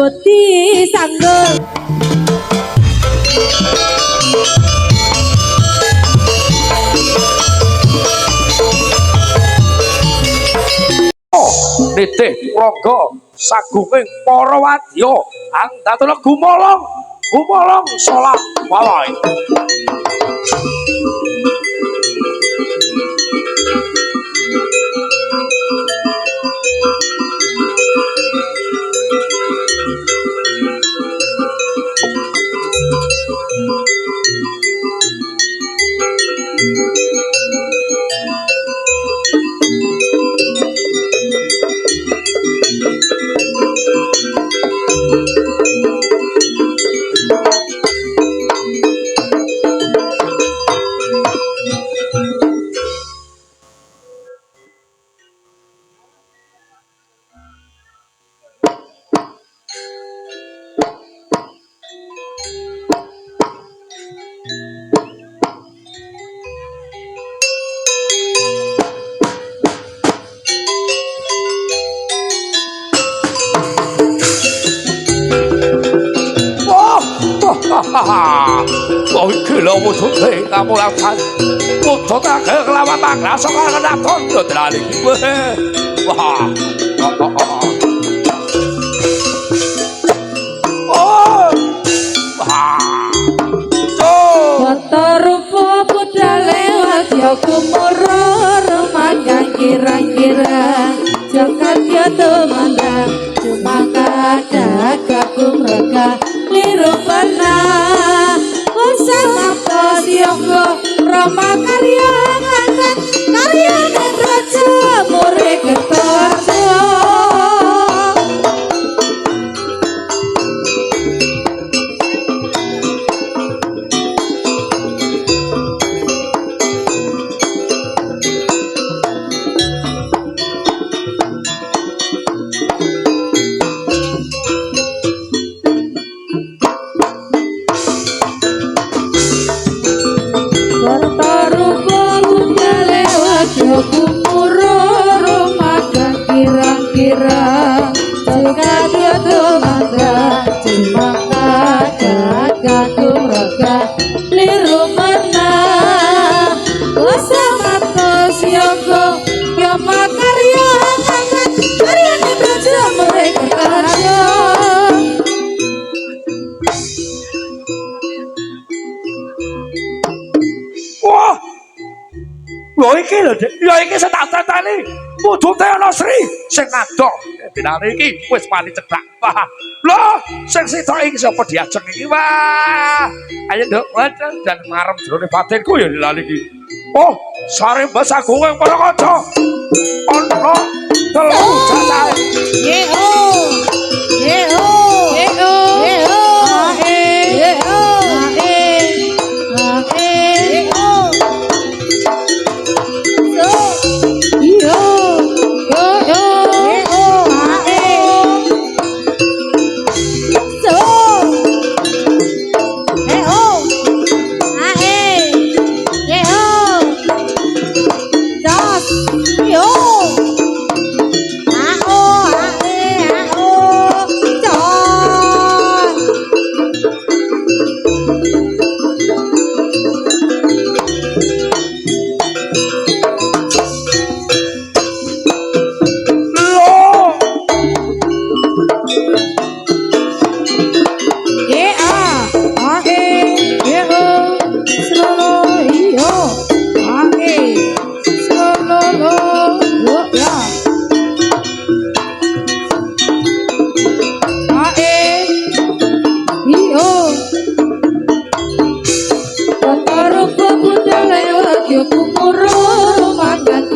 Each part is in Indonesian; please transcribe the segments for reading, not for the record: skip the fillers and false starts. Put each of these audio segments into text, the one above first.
Gusti sanggul nitih raga sagunging para wadya angdatna gumolong salat walai Ôi khi lâu một chút thì ta một làm thành một số ta khởi là mà bạc là sao ta đã thon được là đi Foto rupa putra lewat Yoku moro rumah kira-kira Jokat yoto mandang Cuma kada kagum rega Liru pena Usama kosionggo Roma karya ngangkat Karya dan raja Mure ketorjo lho iki setak-setane wujute ana Sri sing ngadog dinane iki wis wani cedhak lho sing sitok iki sapa diajeng iki wah ayo nduk dan marem jroning batinku ya lali iki oh sare mbas agunging para kaca ana telu cacahe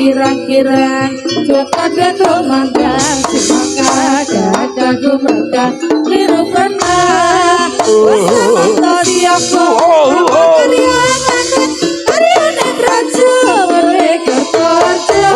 kira-kira Joko dado mandang Semangka dada gumraka Liru pernah Bersama tadi aku Kaliangan Kaliangan raja Mereka kerja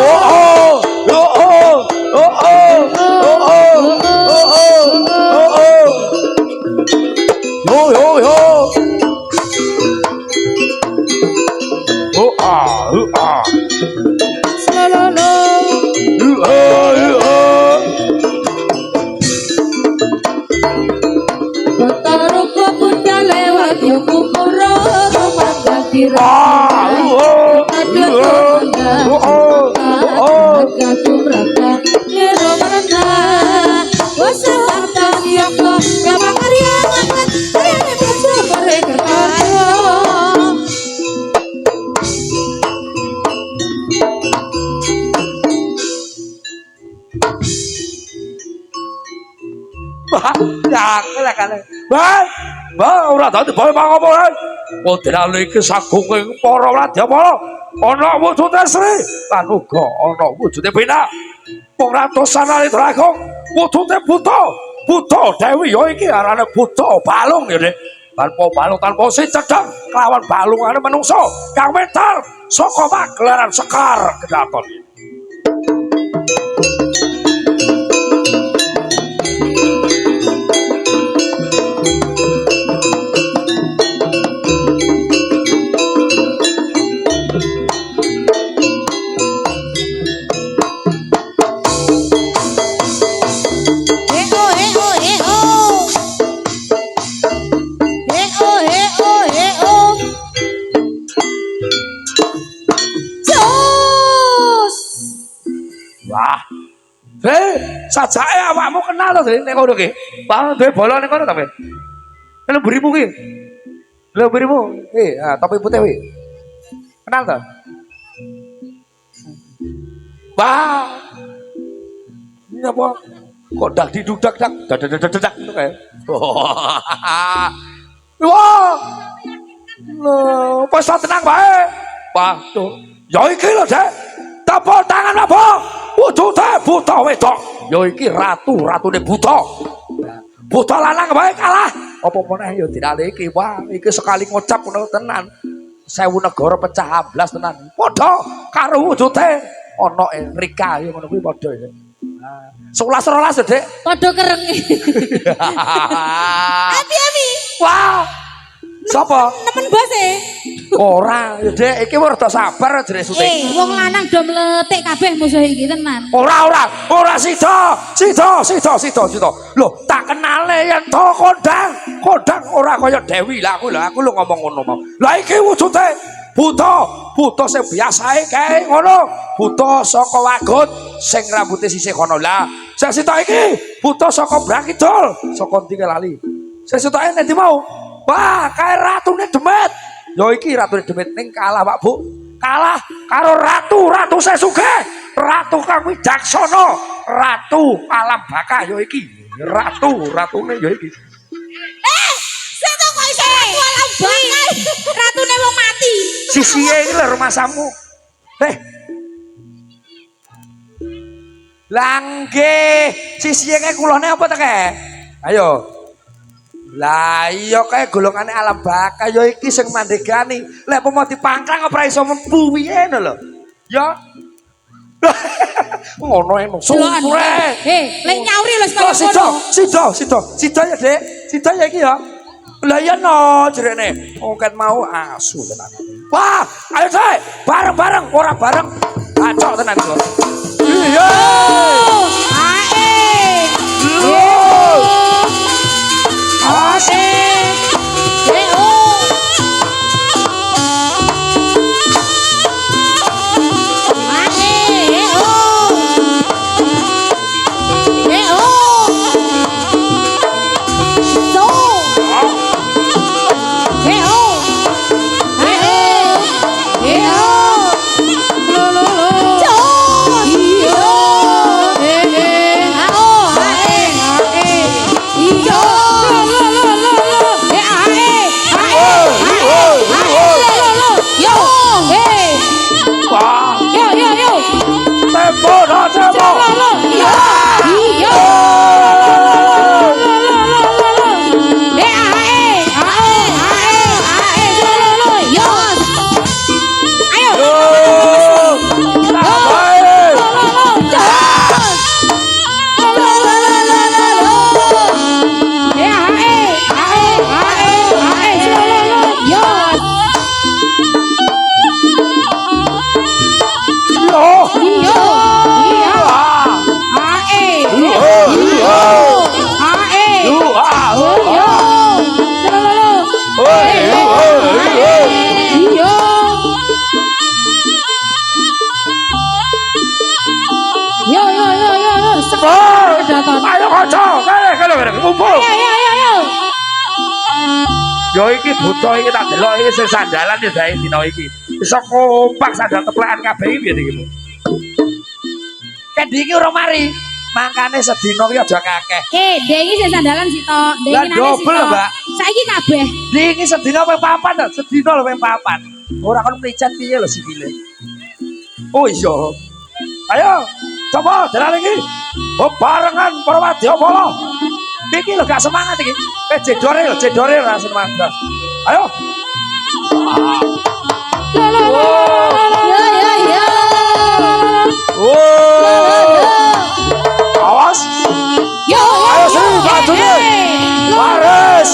Ya, kala kala. Bah, ora dadi bae apa ae. Podrale iki sagunge para Wadyabala ana wujude Sri lan uga ana wujude Bina. Wong ratusan ali Dragung wujude buta. Buta Dewi ya iki arane buta balung ya, Dik. Tanpa balung tanpa si cedhak kelawan balungane manungsa kang mental saka pagelaran Sekar Kedaton. Sajake awakmu kenal to, Dik, nek ngono ki. Pak duwe bola ning kono ta, Ben? Lha berimu ki. Lha berimu. Topi putih kuwi. Kenal to? Wah. Ini apa? Kok dak didudak dak dadak ngono kae. Wah. Loh, pas tenang bae. Wah, tuh. Ya iki lho, Dek. Tepuk tangan apa? Wujude buta wedok. Ya iki ratune buta. Buta lanang bae kalah. Apa meneh ya dinale iki. Wah, iki sekali ngucap ngono tenan. 1000 negara pecah 11 tenan. Padha karo wujude ana Rika ya ngono kuwi padha ya. 11 12 Dek. Padha kereng. Abi. Wah. Sapa? Nemen bose. Ora, ya Dek, iki rada sabar jere syuting. Wong lanang do mletik kabeh musuh iki tenan. Ora sida. Loh, tak kenale yen to kondang. Kondang ora kaya Dewi lah aku lho ngomong ngono mau. Lah iki wujude buta sing biasae kae ngono. Buta saka Wagut sing rambuté sisih kono. Lah, sing sita iki buta saka Brangkidul, saka ndi lali. Sing sitake nek mau. Wah, kae ratune Demet. Ya iki ratune Demet ning kalah, Pak Bu. Kalah karo ratu sing sugih. Ratu kang wijaksana, ratu alam baka ya iki. Ratune ya iki. Sing kok iso ratu alam baka? Ratune wong mati. Sisihe iki lho rumasamu. Langge, sisihe kulone apa ta kae? Ayo. Lah iya kae golongane alam baka ya iki sing mandegani. Lek apa mau dipangkang ora iso mlebu piye lho. Ya. Ngono eno. Sure. Lek nyauri lho kaya ngono. Sida ya, Dek. Sida ya iki ya. Lah iya no jerene. Ongket mau asu tenan. Wah, ayo Dek, bareng-bareng ora bareng. Acok tenan kok. Iya. daton. Ayo kanca, kene kumpul. Ayo. Yo iki butuh iki tak delok iki sing sandalan ya dae dina iki. Iso kompak sandal teplekan kabeh iki piye iki. Kendi iki ora mari. Makane sedina ki aja kakeh. Dek iki sing sandalan sito. Dek Lah iki nane dobel, sito. Mbak. Saiki kabeh. Dek iki sedina ping 4 to, sedina lho ping 4. Ora kon mricat piye lho sikile. Oh iya. Ayo, coba jalan iki. Oh barengan para wadyabala. Iki lho gak semangat iki. Jedore ora semangat. Ayo. Yo. Oh. Awas. Yo. Ayo sing bajune. Waris.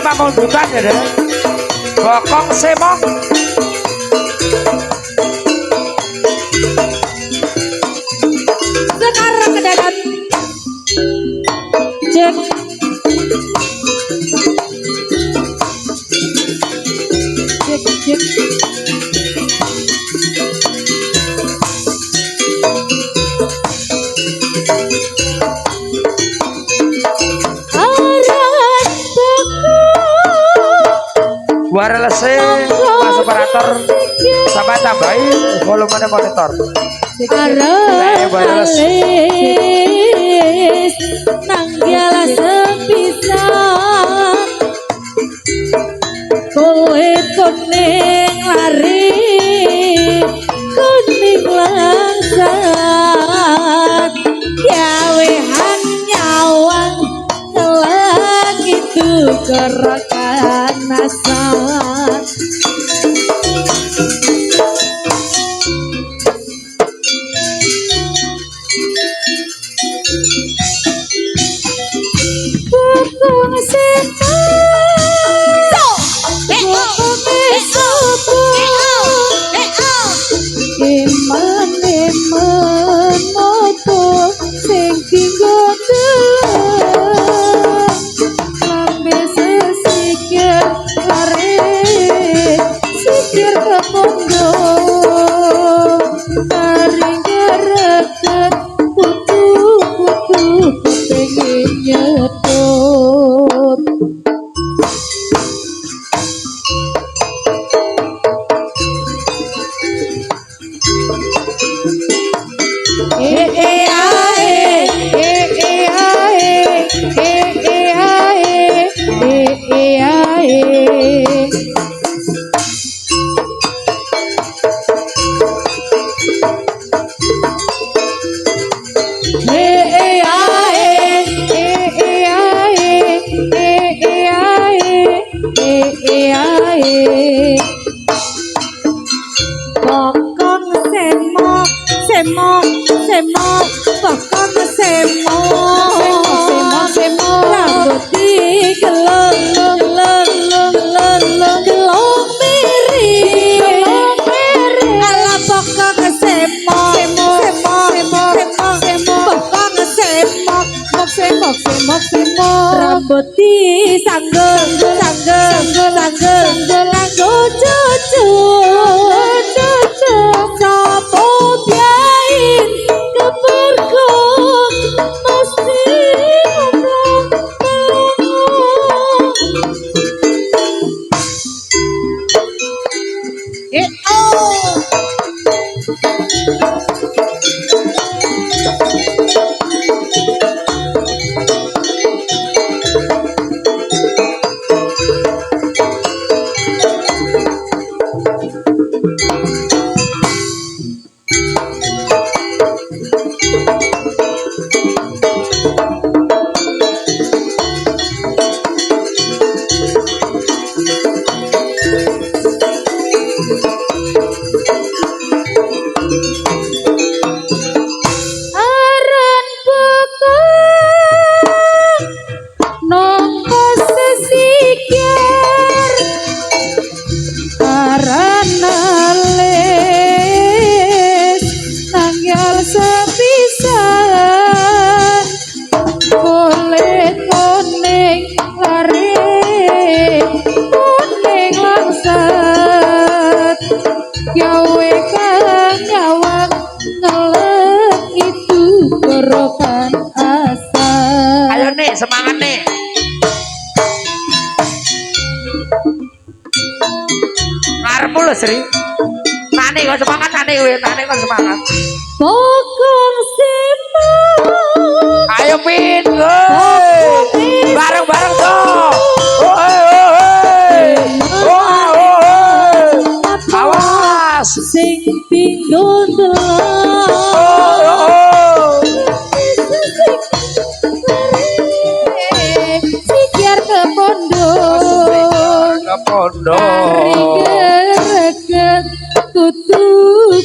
Pamundhutan ya deh. Bokong semong. Sekarang kedatangan cek. Wireless Mas operator sampai tambahin volumenya monitor. Wireless nanggala sepisan kowe kuning lari kuning langsat gawean nyawang telang itu gerakan nasat. Bokong Iman moto sing kinggo lambe sesik rambut disanggeng langgo cucu sapa biain kepergok mesti semangat nih. Ngarepmu lho, Sri. Nani kok semangat, nani kok semangat. Pokong semangat. Ayo Pin, bareng-bareng dong. Awas. Sing pinggo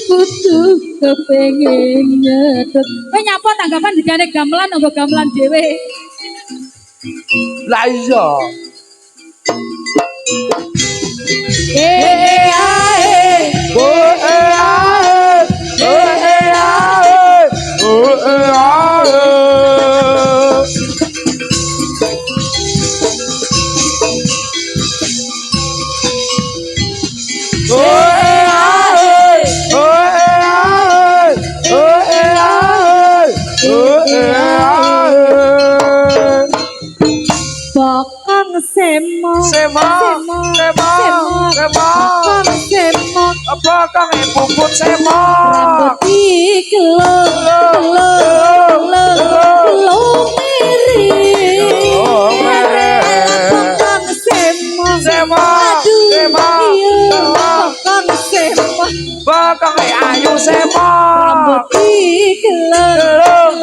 kutu kepengen nyetet. Kowe nyapa tanggapan digane gamelan nggo gamelan dhewe. Lah iya. Semok bakang bubut semok rambut dikelong bakang semok bakang ayu semok rambut dikelong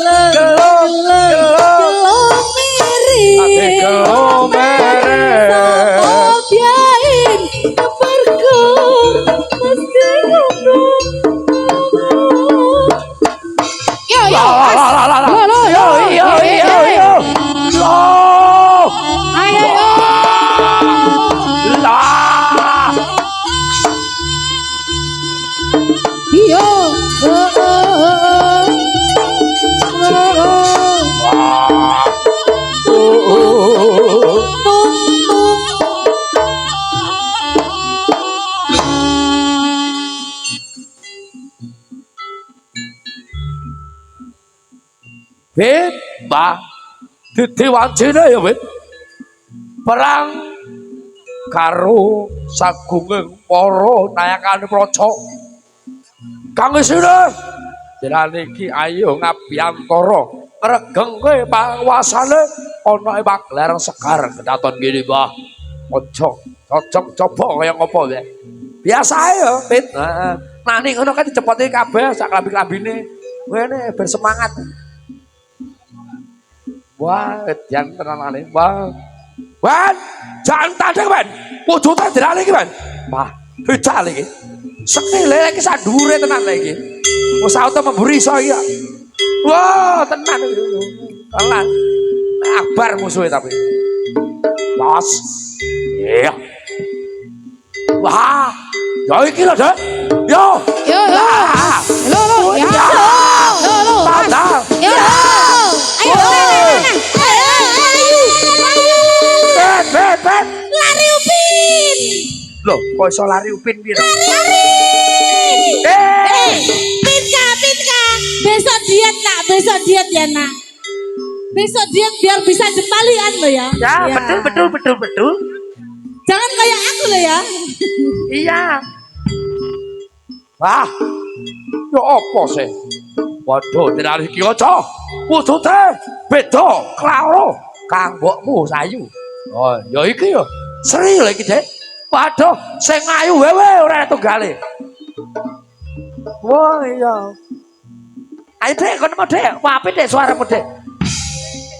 Wit, Pak. Diwancine ya, Wit. Perang karo sagunging para nayakane praja. Kang isine jenenge iki ayo ngabiyantara ngregeng kowe panguwasane ana ing pagelaran sekar kedaton ngene, Mbah. Aja cocok coba kaya ngopo wae. Biasa ya, Wit. Heeh. Nani ngono kan dicepoti kabeh sak klambi-klambine. Wene bersemangat. Wah, jangan tenanane, Bang. Wan, jangan tanding, Ban. Wujute dirane iki, Ban. Wah, becak iki. Sekile iki sandure tenan iki. Wis auto memburi iso iya. Wah, tenan. Tenan. Akbar musuhe tapi. Bos. Iya. Wah, yo iki lho, Dek. Yo. Yo. Lo. Ya. Lo. Tandang. Yo. Ayo. Loh, kok iso lari Upin piye to? Pinka, Pinka. Besok diet ya, Nak. Besok diet biar bisa jempalian lo ya. Ya, betul. Jangan kayak aku lo ya. Iya. Wah. Yo apa sih? Waduh, tidak iki aja. Wujute beda karo kang mbokmu sayu. Oh, ya iki yo. Sri lho iki, Dek. Waduh, sing ayu wewe ora tunggale. Wah, iya. Ayo Dek, kono mau Dek. Wah, apik Dek suaramu Dek.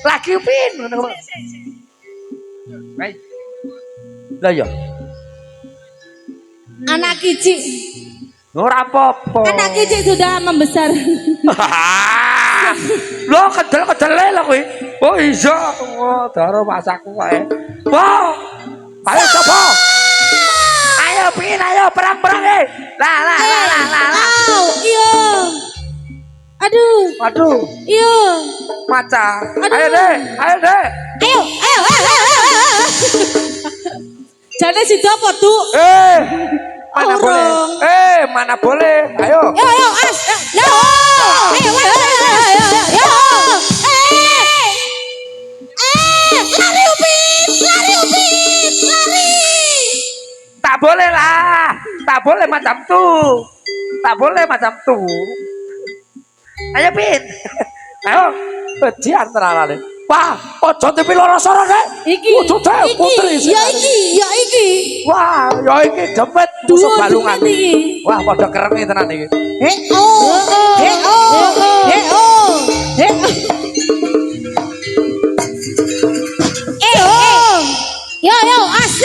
Lagi Upin ngono kok. Baik. Lah ya. Anak kicik. Ora apa-apa. Anak kicik sudah membesar. Lo kedel-kedele lho kuwi. Oh iya. Oh, daro masakku kae. Wah. Ayo coba. Ayo Pin, ayo perang-perang e. Lah. Iya. Aduh. Waduh, Iya. maca. Aduh. Ayo Dek. Ayo. Jane si apa tuh? Mana Orang. boleh? Mana boleh? Ayo. Yo, as. Yo. Ayo. Lari Upin. Tak boleh lah. Tak boleh macam tuh. Ayo Pin. Ayo. Bejian tenan. Wah, ojo tepi loro soro Dek. Iki. Ojo Dek, putri. Ya iki. Wah, ya iki jempet musuh balungan. Wah, padha kerenge tenan iki. Yo, as.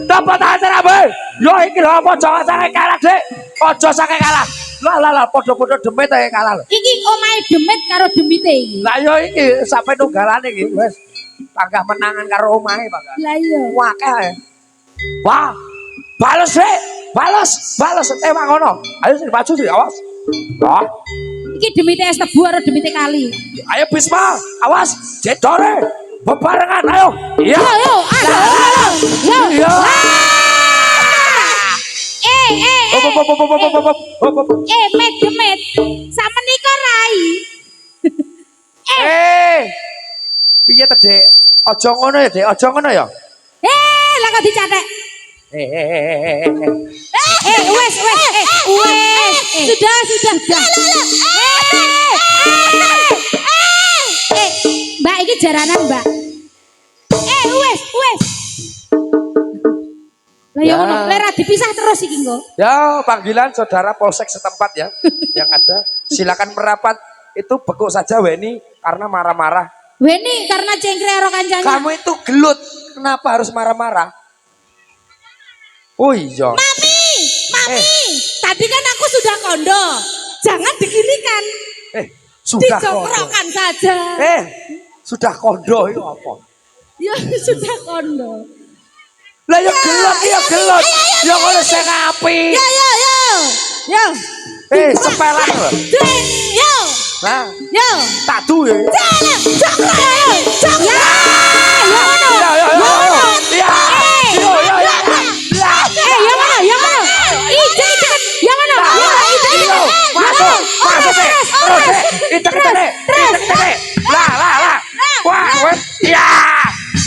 Tempotan serabe. Yo iki lho apa jangan sampe kalah, Dik. Aja sampe kalah. Lah padha-padha demit ae kalah lho. Iki omahe demit karo demite iki. Lah yo iki sampe tunggalane iki wis panggah menangan karo omahe, Pak. Lah iya. Wakeh ae. Wah. Bales, Dik. Bales emang ngono. Ayo sing maju sih, awas. Wah. Iki demite es tebu karo demite kali. Ayo Bisma, awas. Jedore. Bebarengan, ayo. Iya. Yo. Iya. Met demit. Samenika rai. Piye to, Dik? Aja ngono ya, Dik. Aja ngono ya. Lah kok dicatek. Wes. Sudah. Mbak iki jaranan, Mbak. Wes. Lah ya ngono, lera dipisah terus iki engko. Ya, panggilan saudara polsek setempat ya yang ada. Silakan merapat. Itu bekuk saja Weni karena marah-marah. Weni karena cengkre karo kancane. Kamu itu gelut. Kenapa harus marah-marah? Oh iya. Mami. Tadi kan aku sudah kondo. Jangan diginikan. Sudah kondo. Dicongkrokkan saja. Sudah kondo itu apa? Ya sudah kondo. Lah ya gelut, ya gelut. Ya ngono sing apik. Yo. Sepelan lho. Yo. Nah, Yo. tak du ya. Jalan. Cokro. Ya. Ya. Masuk sih. Terus itu deh. Lah. Wah, wes. Ya.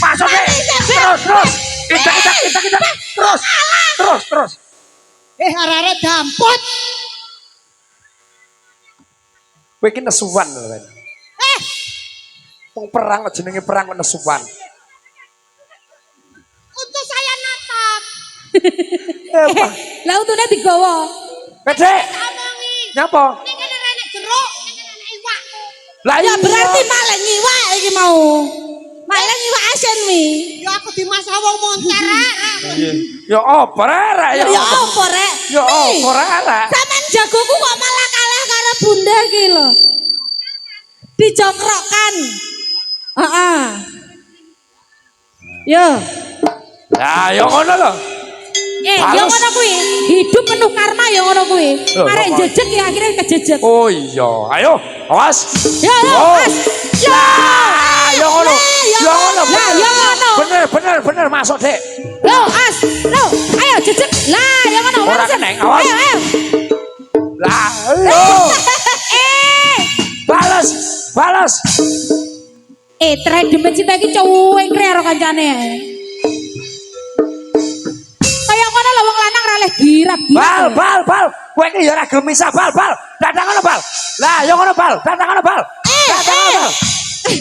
Masuk deh. Terus. Kita. Terus. Arek dampot. Kowe iki nesuwan lho, Ren. Wong perang kok jenenge perang kok nesuwan. Untuk saya natap. Lah untune digawa. Dek. Nyapa? Ning kene enek jeruk, ning kene enek iwak. Lah ya berarti maling iwak iki mau. Maling iwak asin mi. Ya aku dimasak wong moncer. Ya apa rek? Ya apa rek? Ya apa rek? Sampeyan jagoku kok malah kalah karo bunda iki lho. Dicongkrokkan. Heeh. Yo. Lah ya ngono lho. Ya ngono kuwi. Hidup penuh karma ya ngono kuwi. Loh, Arek kok- jejeg ya akhirnya kejejet. Oh iya, ayo, awas. Ya ya, Oh. Mas. Ya. Ya ngono. Ya ngono. Lah ya ngono. Bener masuk, Dek. Yo, As. Lo, ayo jejeg. Lah ya ngono. Ora Warisan. keneng, awas. Ayo. Lah, ayo. Balas. Try demen cinta iki cuwek karo kancane. Kaya ngono lho wong lanang ra leh girap. Bal. Kowe iki ya ora gelem misah, bal. Datang ngono, bal. Lah, ya ngono, bal. Datang ngono, bal.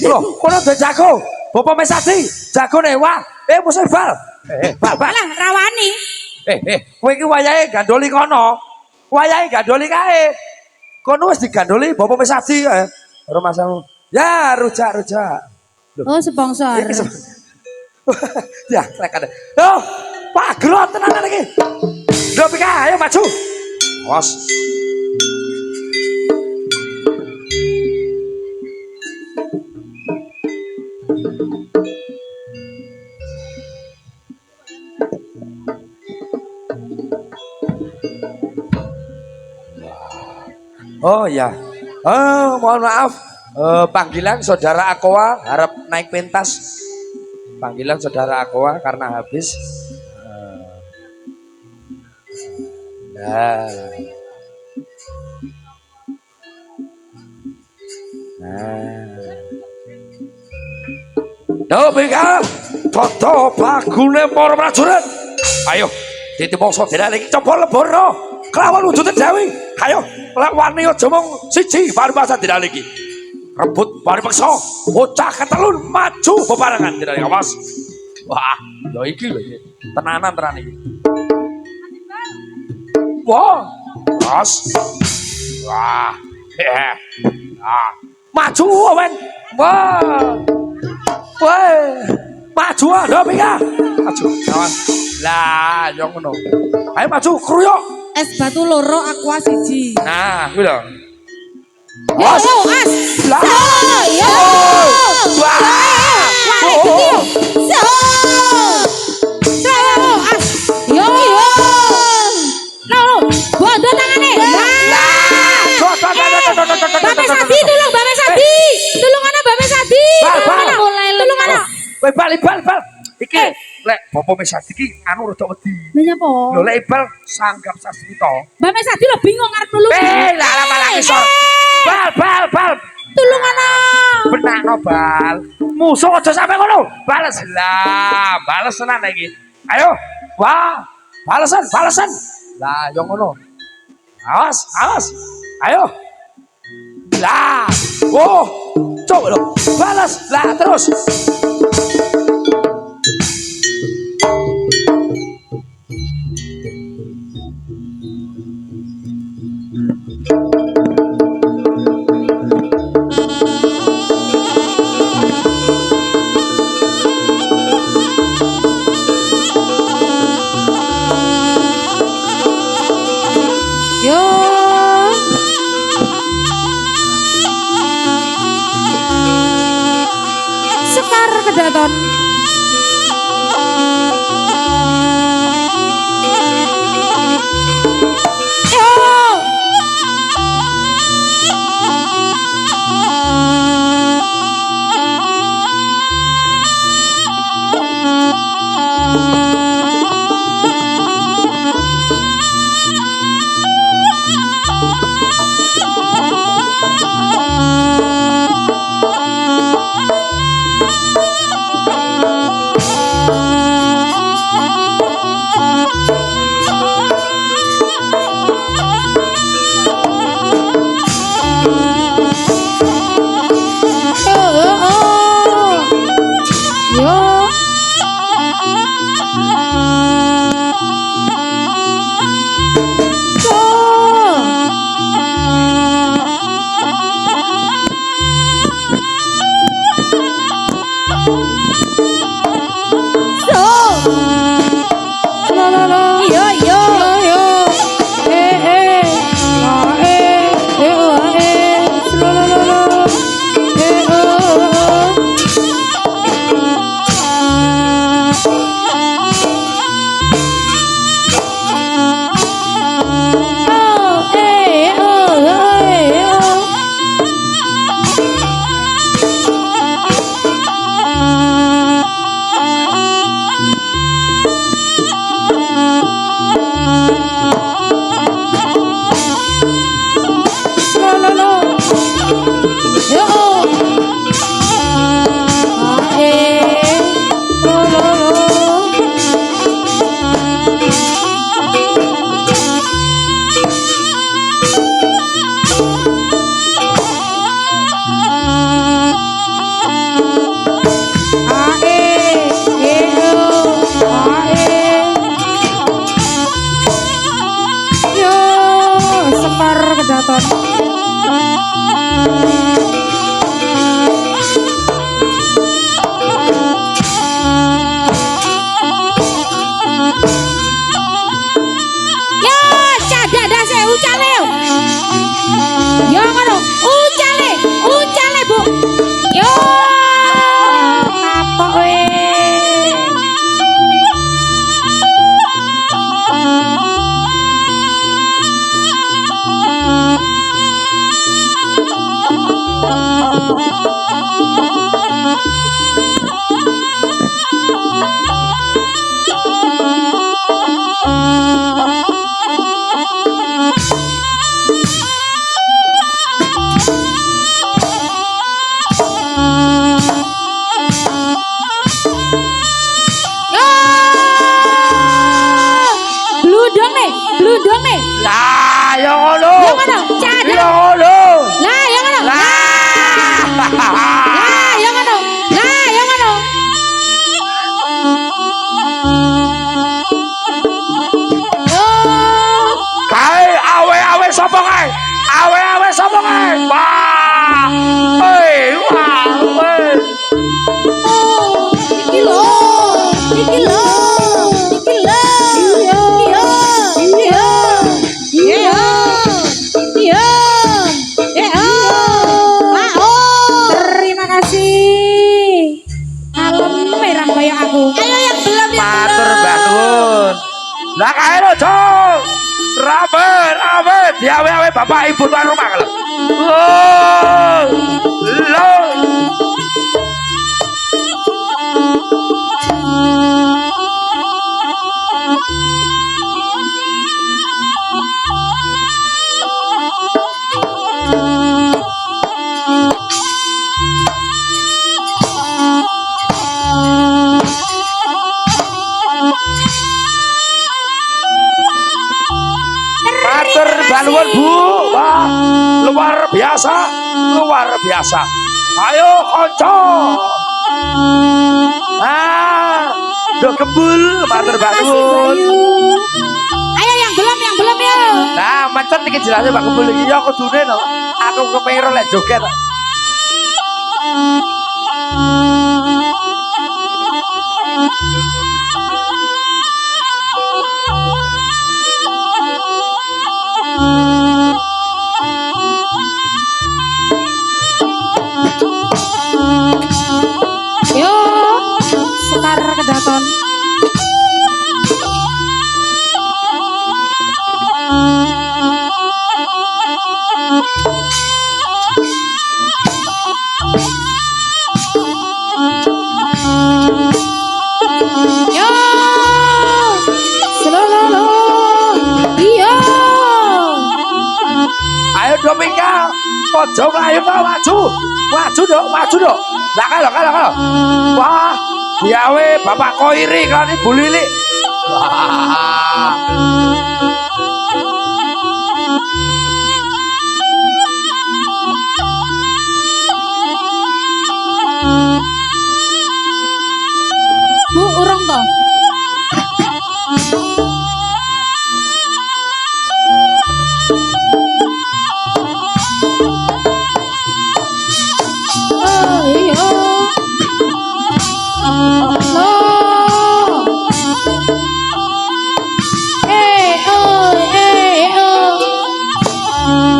Loh, kono do jago. Bapak Mesadi, jagone wah. Musuh bal. Bal. Alah rawani. Kowe iki wayahe gandoli kono. Wayahe gandoli kae. Kono wis digandoli Bapak Mesadi kae. Ora masamu. Ya, rujak. Oh, sponsor. Ya, lek ada. Loh, Pak Gelo tenanan iki. Lho pika, ayo maju. Awas. Oh ya, mohon maaf. Panggilan saudara Aqua harap naik pentas. Panggilan saudara Aqua karena habis. Nah. Bika, toto bagune para prajurit. Ayo, ditimongso dhewe iki coba leboro. Kelawan wujud Dewi. Ayo, lek wani aja mung siji paripasan dina iki. Rebut paripeksa, bocah ketelun maju bebarengan dina iki. Awas. Wah, ya iki lho iki. Tenanan iki. Wah, awas. Wah. Maju wen. Wah. Maju lho pika. Maju. Awas. Lah, yo ngono. Ayo maju kruyuk. Es batu loro aqua siji. Nah, kuwi lho. Yo, As. Lah. Yo. Wah. As. Yo. Lo. Bondo tangane. Bapak Sadi tulung Bapak Sadi. Tulung ana Bapak Sadi. Tulung ana. Kowe bal. Iki lek Bapak Mesadi iki anu rada wedi. Lha nyapa? Lho lek bal sanggap sasmita. Bapak Sadi lo bingung arep nulung. Lah malah iso. Bal. Tulung ana. Benakno bal. Musuh aja sampe ngono. Bales lah, bales tenan iki. Ayo. Wah, balesan. Lah yo ngono. Awas. Ayo. Lah. Oh. Coba lo. Balas. Lah terus. Yo. Sekar kedaton. Yo. Lah ya ngono. Ya ngono, cadel. Ya ngono. Lah ya ngono. Lah. Lah ya ngono. Lah ya ngono. Oh. Kae awe-awe sapa kae? Awe-awe sapa kae? Wah. Wah. Oh, iki lho. Iki lho. Iki lho. Iya. Iya. Iya. Iya. Iya. Terima kasih. Kalem merah kayak aku. Ayo yang belum yang Matur belum. bangun. Lah kae lho, Cok. Raben, awe diawe-awe bapak ibu tuan rumah lho. Oh. Lho. Matur bangun Bu. Wah, luar biasa, luar biasa. Ayo konco. Do kebul matur bangun. Ayo yang belum ya. Nah, macet iki jelasnya Pak Kebul iki ya kudune no. Aku kepengin lek joget. Yo, setar kedaton. Yo, selololo. Iya. Ayo Domika, ojo mlayu kok maju. Maju dok, maju dok. Lah kalau. Wah, diawe Bapak Koiri kan Ibu Lili. Wah. Bu urung toh? Oh iya. Oh.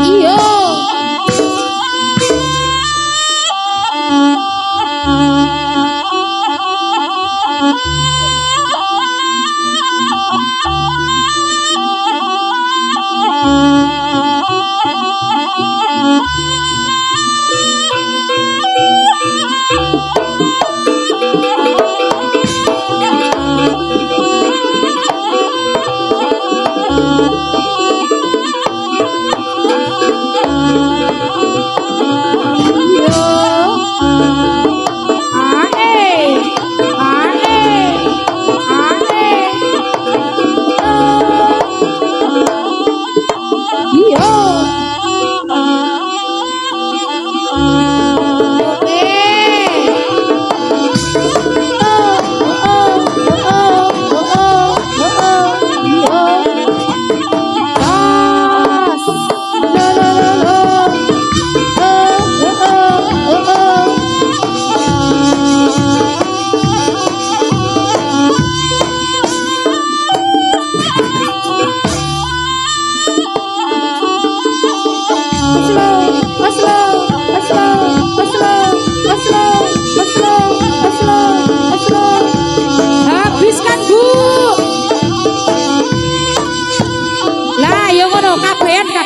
Iya.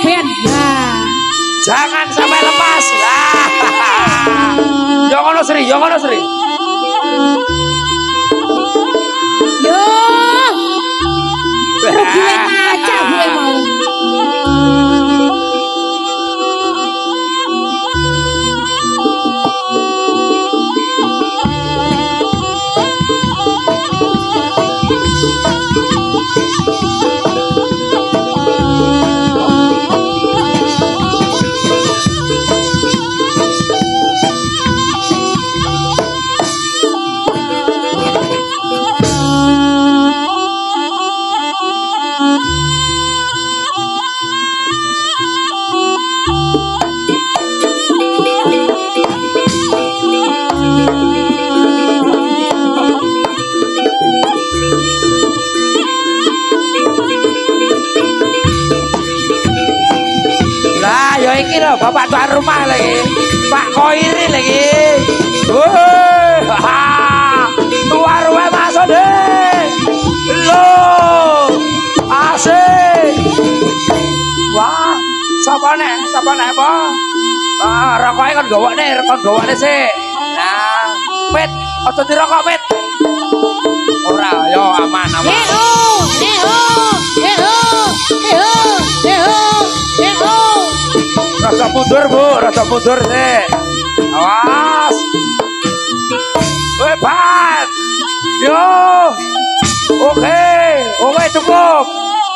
kabehan. Nah. Jangan sampai lepas. Lah. Yo ngono Sri, yo ngono Sri. Yo. Gue ngaca gue mau. iki lho bapak tuan rumah lagi. Pak Koiri lagi. Woi, tuan rumah masuk deh. Lo, asik. Wah, sapa nek, Pak? Ah, rokoknya kan gawokne sih. Nah, Pit, aja dirokok, Pit. Ora, yo aman. Rada mundur, Bu, rada mundur sih. Awas. Woi, Pat. Yo. Oke cukup.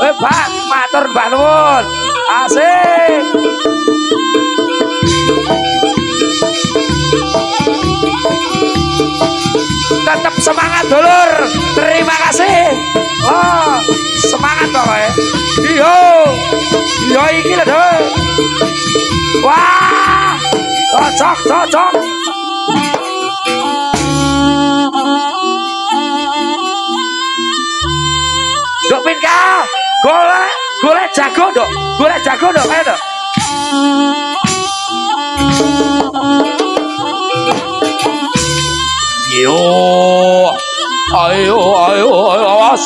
Woi, Pat, matur Mbah nuwun. Asik. Tetap semangat dulur. Terima kasih. Oh, semangat pokoknya. Iyo iki lho, Dul. Wah, cocok. Dok Pinka, golek jago dok, ayo dok. Yo, ayo, awas.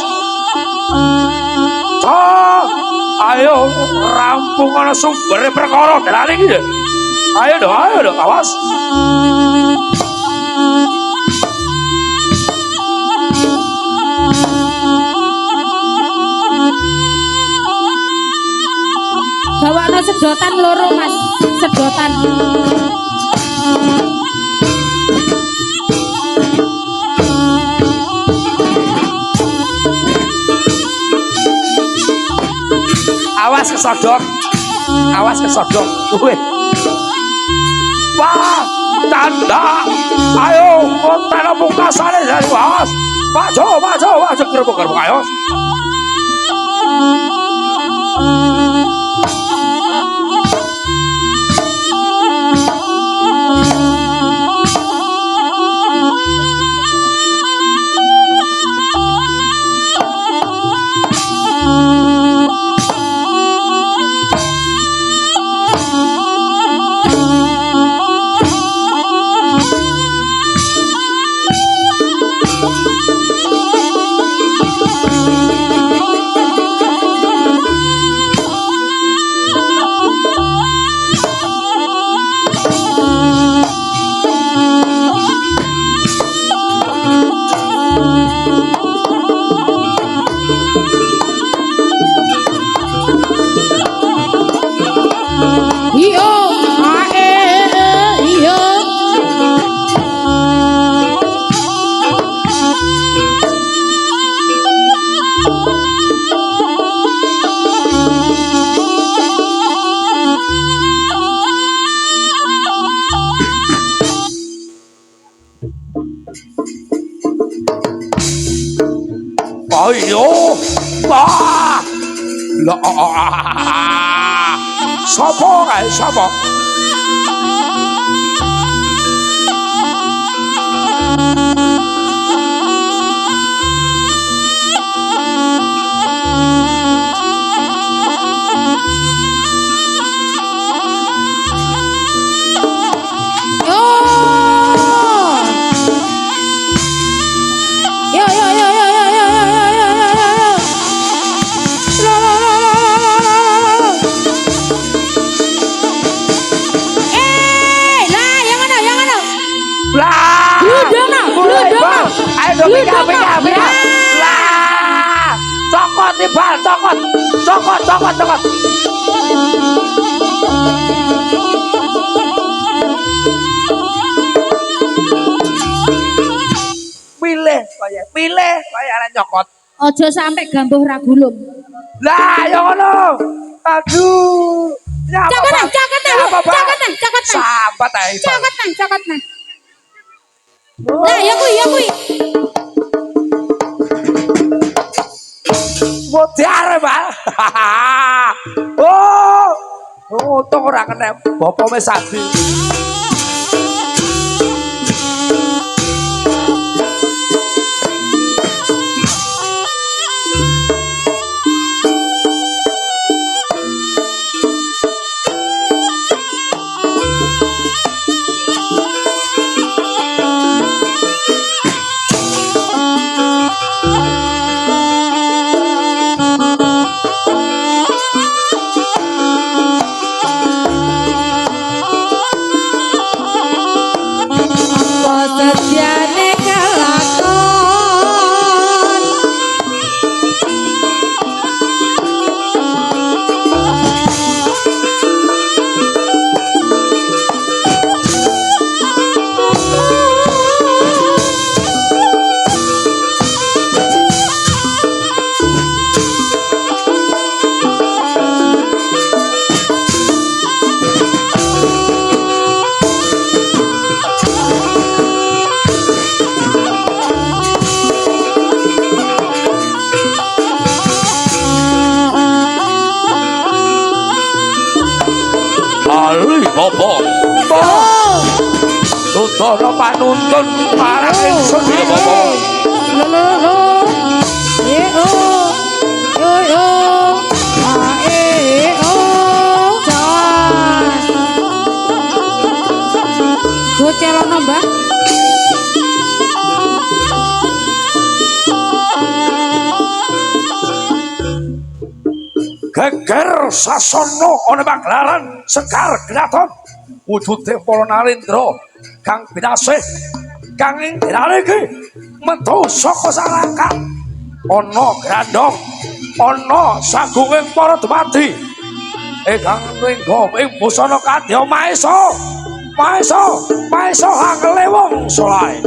Ayo, rampung ana sumber perkara dalane iki. Ayo dok, awas. Bawakno sedotan loro, Mas. Sedotan. Awas kesodok. Wih. Wah, tanda. Ayo, tanda pungkasane dari awas. Maju, gerbuk ayo. Ayo, wah, sapa? Lah, cokot tibal, cokot. Pilih kaya anak nyokot. Ojo sampai gambuh ragulum. Lah, ya ngono. Aduh. Cokot. Sahabat ae. Cokot. Lah, ya kuwi. Mutiara, Pak. Untung ora kena bopome Sadi. Bapa. Tutono panuntun marang ingsun ya Bapa. Gocelono Mbah. Geger sasana ana pagelaran Sekar Kraton wujude para narendra kang binasih kang ing dinane iki metu saka sarangkat ana grandong ana sagunging para dumadi ingkang ringga ing busana kadya Maesa Angele wong solae